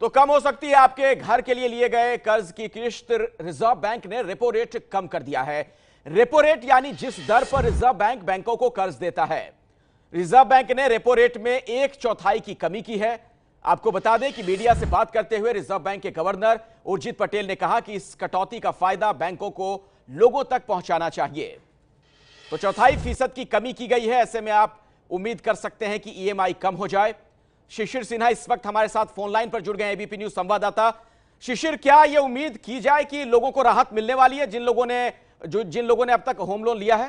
तो कम हो सकती है आपके घर के लिए गए कर्ज की किश्त। रिजर्व बैंक ने रेपो रेट कम कर दिया है। रेपो रेट यानी जिस दर पर रिजर्व बैंक बैंकों को कर्ज देता है। रिजर्व बैंक ने रेपो रेट में 1/4 की कमी की है। आपको बता दें कि मीडिया से बात करते हुए रिजर्व बैंक के गवर्नर उर्जित पटेल ने कहा कि इस कटौती का फायदा बैंकों को लोगों तक पहुंचाना चाहिए। तो 0.25% की कमी की गई है। ऐसे में आप उम्मीद कर सकते हैं कि ईएमआई कम हो जाए। शिशिर सिन्हा इस वक्त हमारे साथ फोन लाइन पर जुड़ गए, एबीपी न्यूज संवाददाता। शिशिर, क्या यह उम्मीद की जाए कि लोगों को राहत मिलने वाली है जिन लोगों ने अब तक होम लोन लिया है?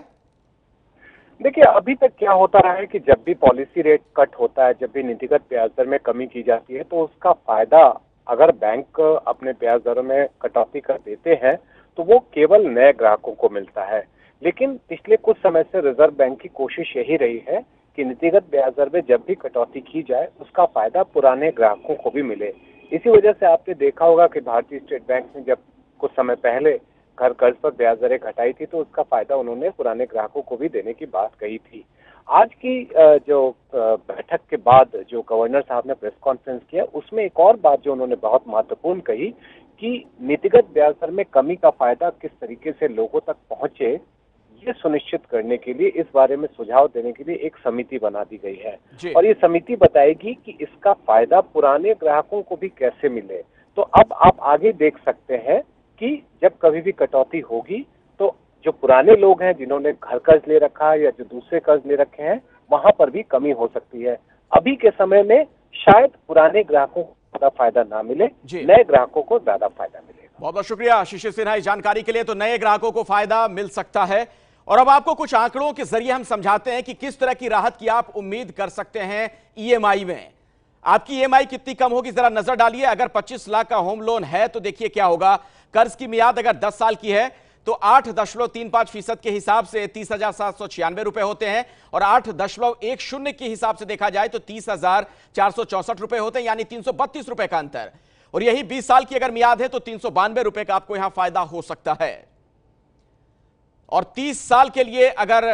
देखिए, अभी तक क्या होता रहा है कि जब भी पॉलिसी रेट कट होता है, जब भी नीतिगत ब्याज दर में कमी की जाती है, तो उसका फायदा अगर बैंक अपने ब्याज दरों में कटौती कर देते हैं तो वो केवल नए ग्राहकों को मिलता है। लेकिन पिछले कुछ समय से रिजर्व बैंक की कोशिश यही रही है कि नीतिगत ब्याज दर में जब भी कटौती की जाए उसका फायदा पुराने ग्राहकों को भी मिले। इसी वजह से आपने देखा होगा कि भारतीय स्टेट बैंक ने जब कुछ समय पहले घर कर्ज पर ब्याज दरें घटाई थी तो उसका फायदा उन्होंने पुराने ग्राहकों को भी देने की बात कही थी। आज की जो बैठक के बाद जो गवर्नर साहब ने प्रेस कॉन्फ्रेंस किया, उसमें एक और बात जो उन्होंने बहुत महत्वपूर्ण कही कि नीतिगत ब्याज दर में कमी का फायदा किस तरीके से लोगों तक पहुंचे, ये सुनिश्चित करने के लिए, इस बारे में सुझाव देने के लिए एक समिति बना दी गई है और ये समिति बताएगी कि इसका फायदा पुराने ग्राहकों को भी कैसे मिले। तो अब आप आगे देख सकते हैं कि जब कभी भी कटौती होगी तो जो पुराने लोग हैं जिन्होंने घर कर्ज ले रखा है या जो दूसरे कर्ज ले रखे हैं, वहां पर भी कमी हो सकती है। अभी के समय में शायद पुराने ग्राहकों को ज्यादा फायदा ना मिले, नए ग्राहकों को ज्यादा फायदा मिलेगा। बहुत बहुत शुक्रिया शिशिर सिन्हा इस जानकारी के लिए। तो नए ग्राहकों को फायदा मिल सकता है। और अब आपको कुछ आंकड़ों के जरिए हम समझाते हैं कि किस तरह की राहत की आप उम्मीद कर सकते हैं ईएमआई में। आपकी ईएमआई कितनी कम होगी, जरा नजर डालिए। अगर 25 लाख का होम लोन है तो देखिए क्या होगा। कर्ज की मियाद अगर 10 साल की है तो 8.35% के हिसाब से 30,796 रुपए होते हैं और 8.10 के हिसाब से देखा जाए तो 30,464 रुपए होते हैं, यानी 332 रुपए का अंतर। और यही 20 साल की अगर मियाद है तो 392 रुपए का आपको यहां फायदा हो सकता है। और 30 साल के लिए अगर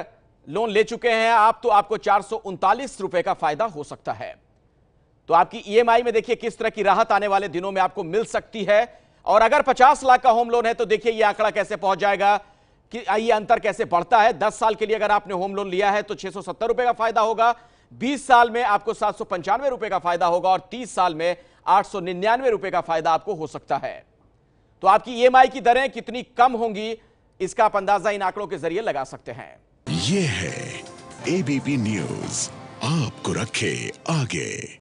लोन ले चुके हैं आप तो आपको 439 रुपए का फायदा हो सकता है। तो आपकी ईएमआई में देखिए किस तरह की राहत आने वाले दिनों में आपको मिल सकती है। और अगर 50 लाख का होम लोन है तो देखिए यह आंकड़ा कैसे पहुंच जाएगा, कि ये अंतर कैसे बढ़ता है। 10 साल के लिए अगर आपने होम लोन लिया है तो 670 रुपए का फायदा होगा, 20 साल में आपको 795 रुपए का फायदा होगा और 30 साल में 899 रुपए का फायदा आपको हो सकता है। तो आपकी ईएमआई की दरें कितनी कम होंगी, इसका आप अंदाजा इन आंकड़ों के जरिए लगा सकते हैं। ये है एबीपी न्यूज, आपको रखे आगे।